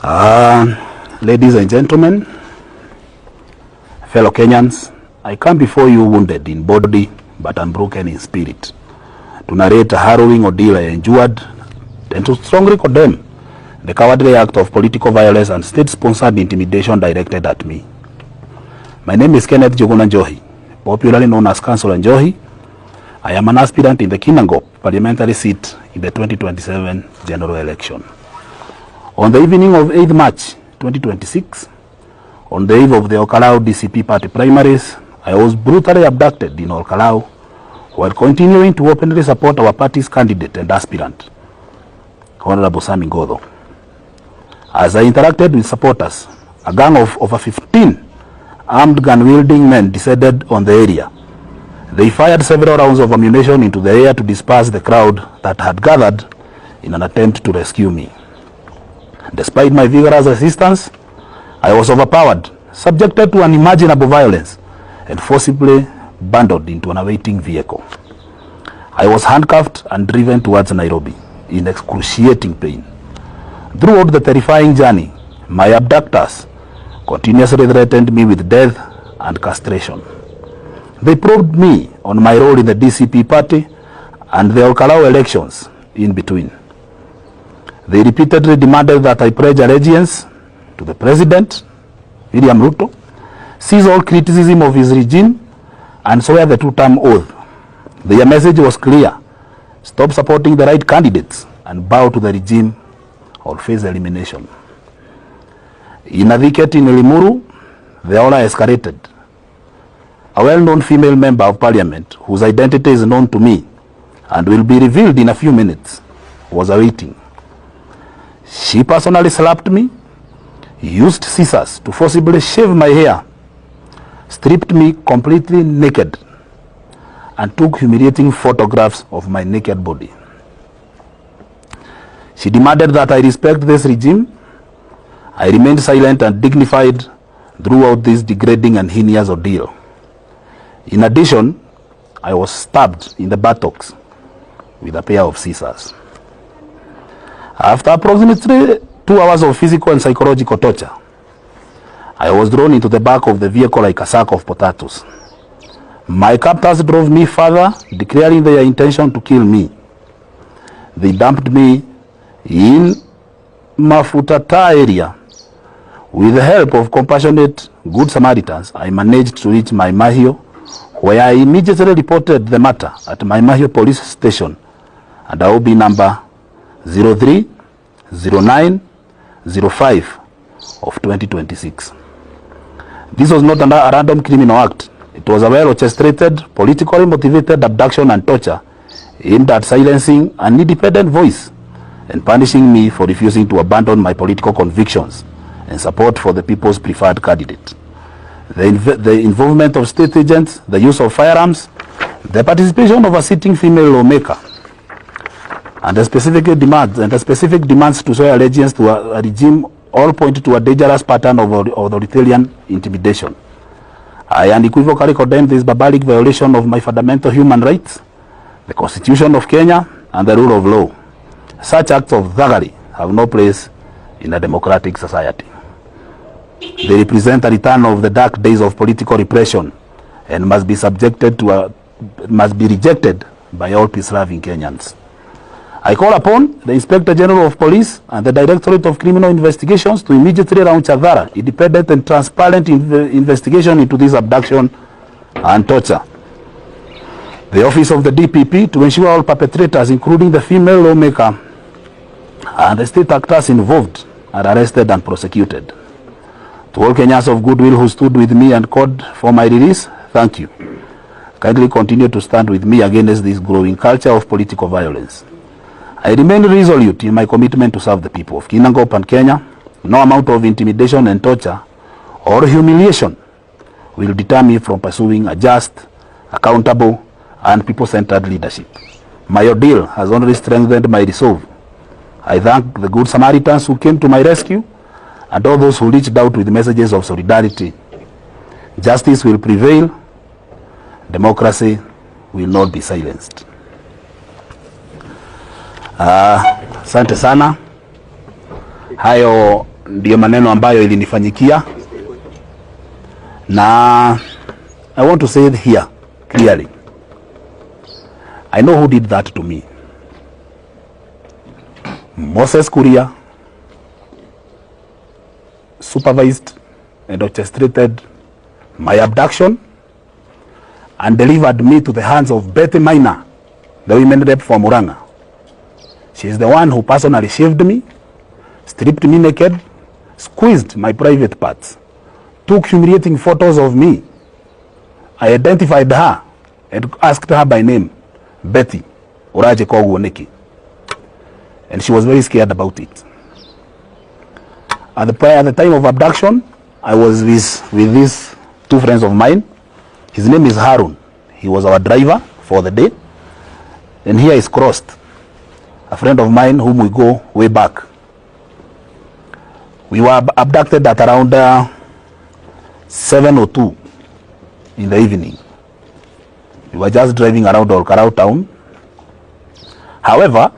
Ladies and gentlemen, fellow Kenyans, I come before you wounded in body but unbroken in spirit to narrate a harrowing ordeal I endured and to strongly condemn the cowardly act of political violence and state-sponsored intimidation directed at me. My name is Kenneth Njohi, popularly known as Councillor Njohi. I am an aspirant in the Kenyan parliamentary seat in the 2027 general election. On the evening of 8th March 2026, on the eve of the Olkalau DCP party primaries, I was brutally abducted in Olkalau while continuing to openly support our party's candidate and aspirant, Honorable Sami Ngodo. As I interacted with supporters, a gang of over 15 armed gun-wielding men descended on the area. They fired several rounds of ammunition into the air to disperse the crowd that had gathered in an attempt to rescue me. Despite my vigorous resistance, I was overpowered, subjected to unimaginable violence, and forcibly bundled into an awaiting vehicle. I was handcuffed and driven towards Nairobi in excruciating pain. Throughout the terrifying journey, my abductors continuously threatened me with death and castration. They probed me on my role in the DCP party and the Olkalau elections in between. They repeatedly demanded that I pledge allegiance to the President, William Ruto, cease all criticism of his regime, and swear the two-term oath. Their message was clear: stop supporting the right candidates and bow to the regime or face elimination. In a thicket in Limuru, the order escalated. A well-known female member of parliament, whose identity is known to me and will be revealed in a few minutes, was awaiting. She personally slapped me, used scissors to forcibly shave my hair, stripped me completely naked, and took humiliating photographs of my naked body. She demanded that I respect this regime. I remained silent and dignified throughout this degrading and heinous ordeal. In addition, I was stabbed in the buttocks with a pair of scissors. After approximately 2 hours of physical and psychological torture, I was thrown into the back of the vehicle like a sack of potatoes. My captors drove me further, declaring their intention to kill me. They dumped me in Mafutata area. With the help of compassionate good Samaritans, I managed to reach my Mahio, where I immediately reported the matter at my Mahio police station and OB number 030905 of 2026. This was not a random criminal act. It was a well-orchestrated, politically motivated abduction and torture aimed at silencing an independent voice and punishing me for refusing to abandon my political convictions and support for the people's preferred candidate. The involvement of state agents, the use of firearms, the participation of a sitting female lawmaker, and the specific demands to swear allegiance to a regime all point to a dangerous pattern of authoritarian intimidation. I unequivocally condemn this barbaric violation of my fundamental human rights, the Constitution of Kenya, and the rule of law. Such acts of thuggery have no place in a democratic society. They represent a return of the dark days of political repression and must be rejected by all peace-loving Kenyans. I call upon the Inspector General of Police and the Directorate of Criminal Investigations to immediately launch a thorough, independent and transparent investigation into this abduction and torture. The Office of the DPP to ensure all perpetrators, including the female lawmaker and the state actors involved, are arrested and prosecuted. To all Kenyans of goodwill who stood with me and called for my release, thank you. Kindly continue to stand with me against this growing culture of political violence. I remain resolute in my commitment to serve the people of Kenyan and Kenya. No amount of intimidation and torture or humiliation will deter me from pursuing a just, accountable, and people-centered leadership. My ordeal has only strengthened my resolve. I thank the good Samaritans who came to my rescue and all those who reached out with messages of solidarity. Justice will prevail. Democracy will not be silenced. Asante sana. Hayo ndio maneno ambayo ilinifanyikia, na I want to say it here clearly. I know who did that to me. Moses Kuria supervised and orchestrated my abduction and delivered me to the hands of Maina, the women rep for Muranga. She is the one who personally shaved me, stripped me naked, squeezed my private parts, took humiliating photos of me. I identified her and asked her by name, Betty Uraje Koguoneki, and she was very scared about it. At the time of abduction, I was with these two friends of mine. His name is Harun. He was our driver for the day. And here is Crossed, a friend of mine whom we go way back. We were abducted at around 7:02 in the evening. We were just driving around Olkarau town. However,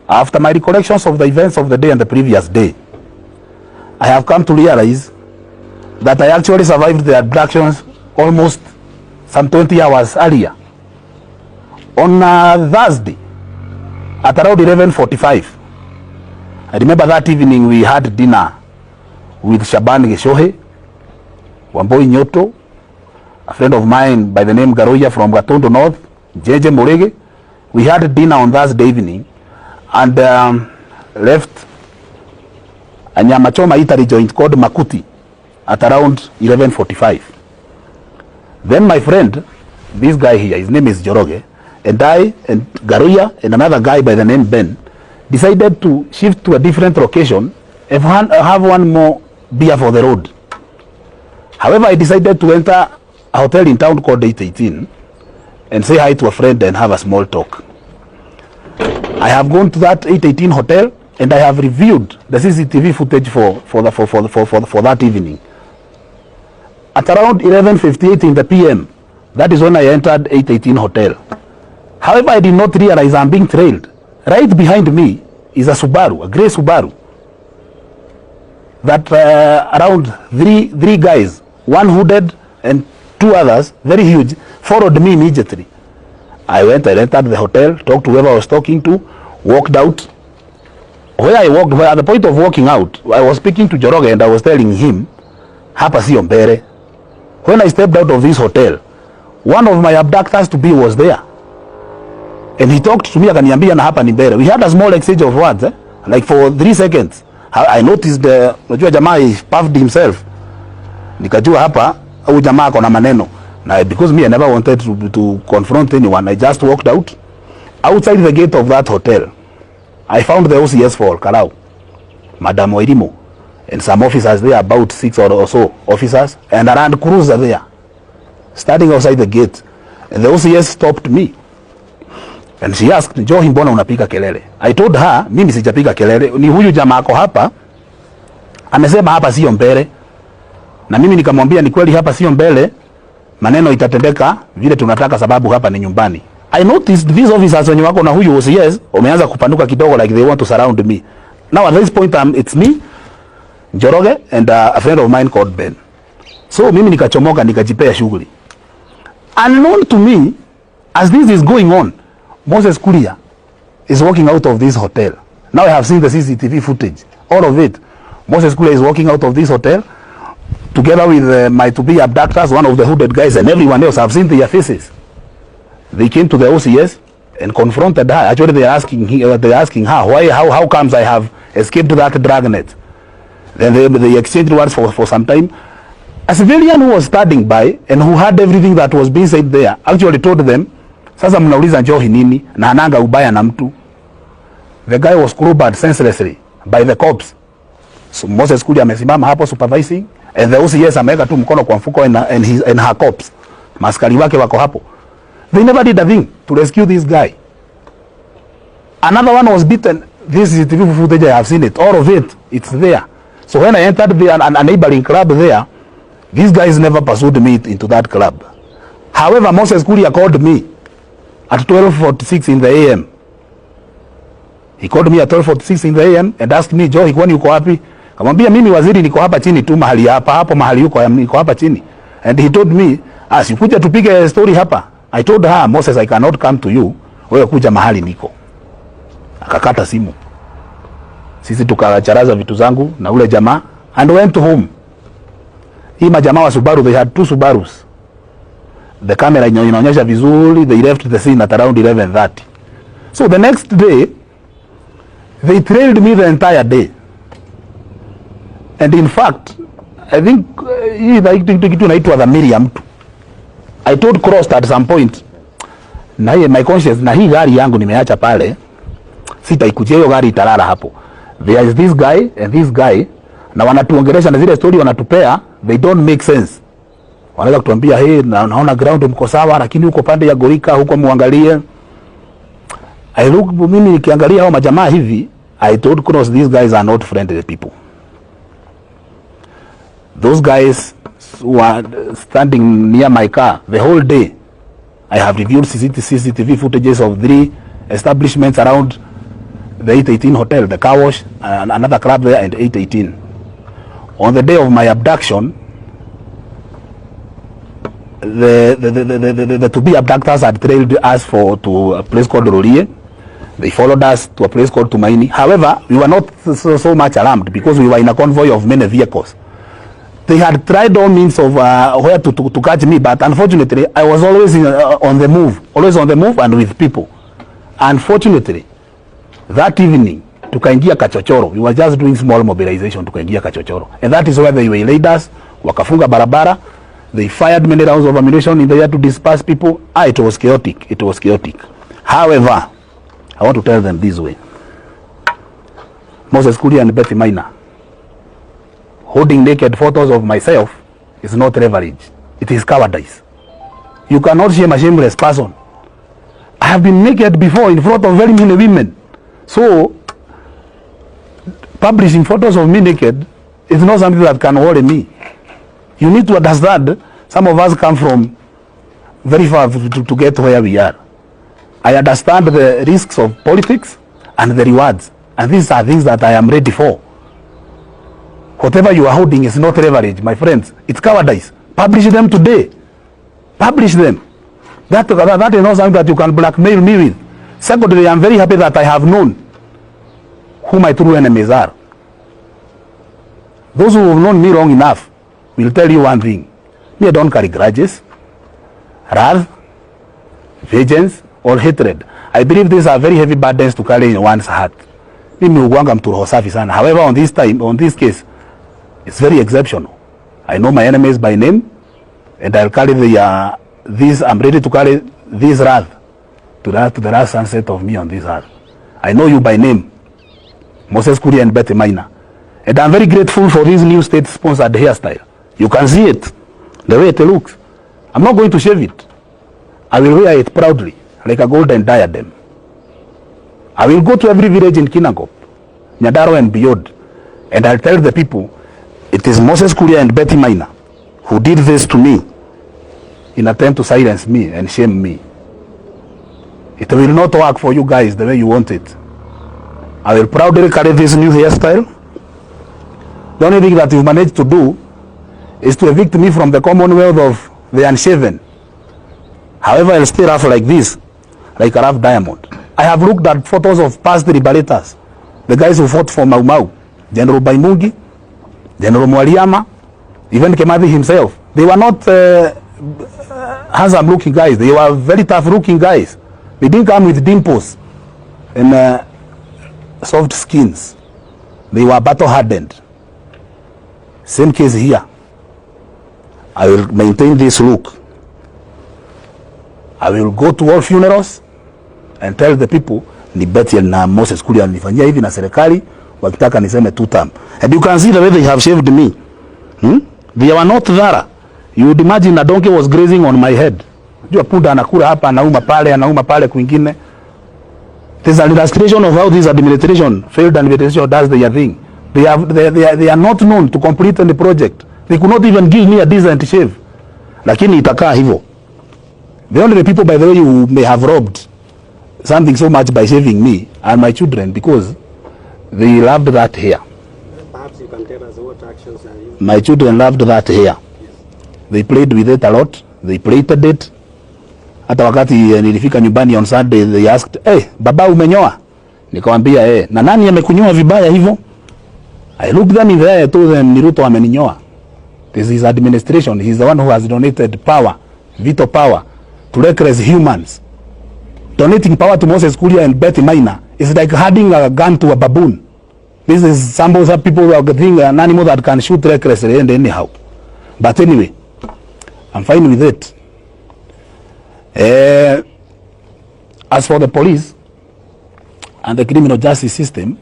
after my recollections of the events of the day and the previous day, I have come to realize that I actually survived the abductions almost some 20 hours earlier. On Thursday, at around 11:45, I remember that evening we had dinner with Shaban Geshohe, Wamboi Nyoto, a friend of mine by the name Garoya from Gatondo North, JJ Morege. We had dinner on Thursday evening and left a Nyamachoma eatery joint called Makuti at around 11:45. Then my friend, this guy here, his name is Joroge, and I and Garuya and another guy by the name Ben decided to shift to a different location and have one more beer for the road. However, I decided to enter a hotel in town called 818 and say hi to a friend and have a small talk. I have gone to that 818 hotel and I have reviewed the CCTV footage for that evening. At around 11:58 in the PM, that is when I entered 818 hotel. However, I did not realize I'm being trailed. Right behind me is a Subaru, a gray Subaru. That around three guys, one hooded and two others, very huge, followed me immediately. I entered the hotel, talked to whoever I was talking to, walked out. At the point of walking out, I was speaking to Joroge and I was telling him, hapa sio mbere. When I stepped out of this hotel, one of my abductors to be was there. And he talked to me, akaniambia na hapa ni mbere. We had a small exchange of words, like for 3 seconds. I noticed, unajua jamaa he puffed himself. Nikajua hapa, au jamaa kona maneno. Now, because me, I never wanted to confront anyone, I just walked out. Outside the gate of that hotel, I found the OCS for Karau, Madam Oirimo, and some officers there, about 6 or so officers, and a Land Cruiser there, standing outside the gate. And the OCS stopped me. And she asked, Johi, mbona unapiga kelele? I told her, mimi sijapiga kelele, ni huyu jamaa ako hapa, amesema hapa sio mbele. Na mimi nikamwambia ni kweli hapa sio mbele, maneno itatendeka vile tunataka sababu hapa ni nyumbani. I noticed these officers wenye wako na huyu OCS wameanza kupanuka kidogo like they want to surround me. Now at this point it's me, Joroge and a friend of mine called Ben. So mimi nikachomoka nikajipea shughuli. Unknown to me, as this is going on, Moses Kuria is walking out of this hotel. Now I have seen the CCTV footage, all of it. Moses Kuria is walking out of this hotel together with my to-be abductors, one of the hooded guys, and everyone else. I've seen their faces. They came to the OCS and confronted her. Actually, they're asking her, why, how comes I have escaped that dragnet? Then they exchanged words for some time. A civilian who was standing by and who heard everything that was being said there actually told them, sasa mnauliza Johi nini na ananga ubaya na mtu. The guy was crowbarred senselessly by the cops. So Moses Kuria amesimama hapo supervising, and the OCS ameweka tu mkono kwa mfuko and her cops. Maskari wake wako hapo. They never did a thing to rescue this guy. Another one was beaten. This is the footage, I have seen it. All of it, it's there. So when I entered a neighboring club there, these guys never pursued me into that club. However, Moses Kuria called me at 12:46 in the AM. He called me at 12:46 in the AM and asked me, Joe, kwani uko wapi? Kamwambia mimi waziri niko hapa chini tu mahali hapa hapo mahali yuko niko hapa chini. And he told me, asikuja tupige story hapa. I told her, Moses, I cannot come to you. Wewe kuja mahali niko. Akakata simu. Sisi tukacharaza vitu zangu na ule jamaa and went home. Hii majamaa wa Subaru, they had 2 Subarus. The camera inaonyesha vizuri, they left the scene at around 11:30. So the next day, they trailed me the entire day. And in fact, I think kitu inaitwa dhamiri ya mtu. I told Crossed at some point, na hii my conscience, na hii gari yangu nimeacha pale, sitaikujia hiyo gari italala hapo. There is this guy and this guy, na wanatuongelesha na zile story wanatupea, they don't make sense. Wanaweza kutuambia hey, naona ground mko sawa, lakini huko pande ya Gorika huko muangalie. I look, mimi nikiangalia hao majamaa hivi, I told Cross, these guys are not friendly people. Those guys were standing near my car the whole day. I have reviewed CCTV footages of 3 establishments around the 818 hotel, the car wash, and another club there, and 818. On the day of my abduction, the to-be abductors had trailed us to a place called Rolie. They followed us to a place called Tumaini. However, we were not so much alarmed because we were in a convoy of many vehicles. They had tried all means of where to catch me, but unfortunately, I was always on the move, and with people. Unfortunately, that evening, tukaingia Kachochoro. We were just doing small mobilization, tukaingia Kachochoro. And that is where they waylaid us, wakafunga barabara. They fired many rounds of ammunition in the air to disperse people. It was chaotic. It was chaotic. However, I want to tell them this way. Moses Kuria and Maina, holding naked photos of myself is not leverage. It is cowardice. You cannot shame a shameless person. I have been naked before in front of very many women. So, publishing photos of me naked is not something that can worry me. You need to understand, some of us come from very far to get where we are. I understand the risks of politics and the rewards. And these are things that I am ready for. Whatever you are holding is not leverage, my friends. It's cowardice. Publish them today. Publish them. That is not something that you can blackmail me with. Secondly, I am very happy that I have known who my true enemies are. Those who have known me long enough will tell you one thing. Me, I don't carry grudges, wrath, vengeance, or hatred. I believe these are very heavy burdens to carry in one's heart. Mimi huwanga mtu roho safi sana. However, on this case, it's very exceptional. I know my enemies by name, and I'll carry I'm ready to carry this wrath to the last sunset of me on this earth. I know you by name, Moses Kuria and Maina. And I'm very grateful for this new state-sponsored hairstyle. You can see it, the way it looks. I'm not going to shave it. I will wear it proudly, like a golden diadem. I will go to every village in Kinangop, Nyadaro and beyond, and I'll tell the people, it is Moses Kuria and Maina who did this to me in attempt to silence me and shame me. It will not work for you guys the way you want it. I will proudly carry this new hairstyle. The only thing that you managed to do is to evict me from the commonwealth of the unshaven. However, I'll stay rough like this, like a rough diamond. I have looked at photos of past liberators, the guys who fought for Mau Mau, General Baimungi, General Mwaliama, even Kemathi himself. They were not handsome looking guys. They were very tough looking guys. They didn't come with dimples and soft skins. They were battle hardened. Same case here. I will maintain this look. I will go to all funerals and tell the people ni Bethel na Moses Kuria nifanyia hivi na serikali wakitaka niseme 2 term. And you can see the way they have shaved me. They were not there. You would imagine a donkey was grazing on my head. Jua punda anakula hapa, anauma pale kwingine. There's an illustration of how this administration, failed administration, does their thing. They are not known to complete any project. They could not even give me a decent shave. Lakini itakaa hivyo. The only people, by the way, who may have robbed something so much by shaving me are my children, because they loved that hair. Perhaps you can can tell us what actions are you... My children loved that hair. Yes. They played with it a lot. They plaited it. Hata wakati nilifika nyumbani on Sunday, they asked, "Hey, baba umenyoa?" Nikamwambia, na nani amekunyoa vibaya hivyo? I looked them in the eye, I told them, Niruto ameninyoa. This is administration. He's the one who has donated power, veto power, to reckless humans. Donating power to Moses Kuria and Maina is like handing a gun to a baboon. This is some of the people who are getting an animal that can shoot recklessly and anyhow. But anyway, I'm fine with it. As for the police and the criminal justice system,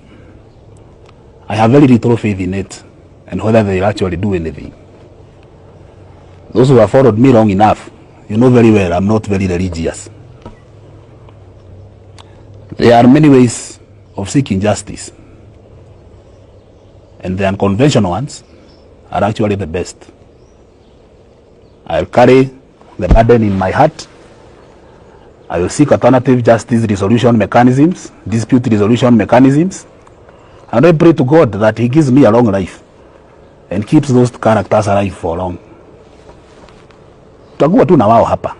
I have very little faith in it and whether they actually do anything. Those who have followed me long enough, you know very well I'm not very religious. There are many ways of seeking justice, and the unconventional ones are actually the best. I'll carry the burden in my heart. I will seek alternative justice resolution mechanisms, dispute resolution mechanisms, and I pray to God that He gives me a long life and keeps those characters alive for long. Tutakuwa tu na wao hapa.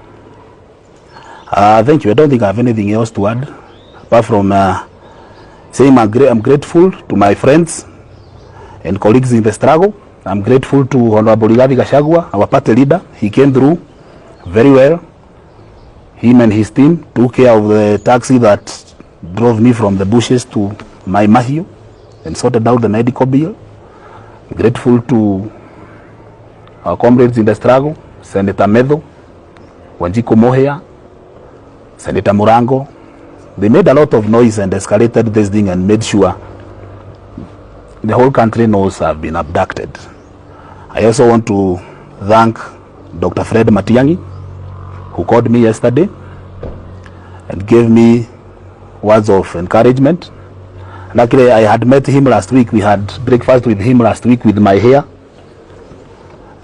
Thank you. I don't think I have anything else to add apart from saying I'm grateful to my friends and colleagues in the struggle. I'm grateful to Honorable Rigathi Gachagua, our party leader. He came through very well. Him and his team took care of the taxi that drove me from the bushes to my Mahio and sorted out the medical bill. Grateful to our comrades in the struggle, Senator Medho, Wanjiku Mohea, Senator Murango. They made a lot of noise and escalated this thing and made sure the whole country knows I've been abducted. I also want to thank Dr. Fred Matiang'I, who called me yesterday and gave me words of encouragement. And actually, I had met him last week. We had breakfast with him last week with my hair.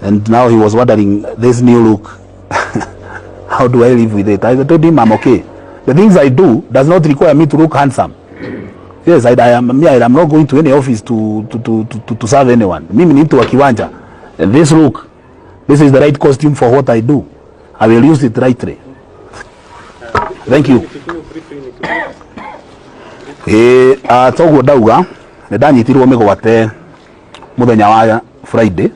And now he was wondering, this new look, how do I live with it? I told him I'm okay. The things I do does not require me to look handsome. Yes, I'm not going to any office to serve anyone. Mimi ni mtu wa kiwanja. And this look, this is the right costume for what I do. I will use it rightly. Thank you. Toguo ndauga nĩ ndanyitirwo mĩgwate mũthenya wa Friday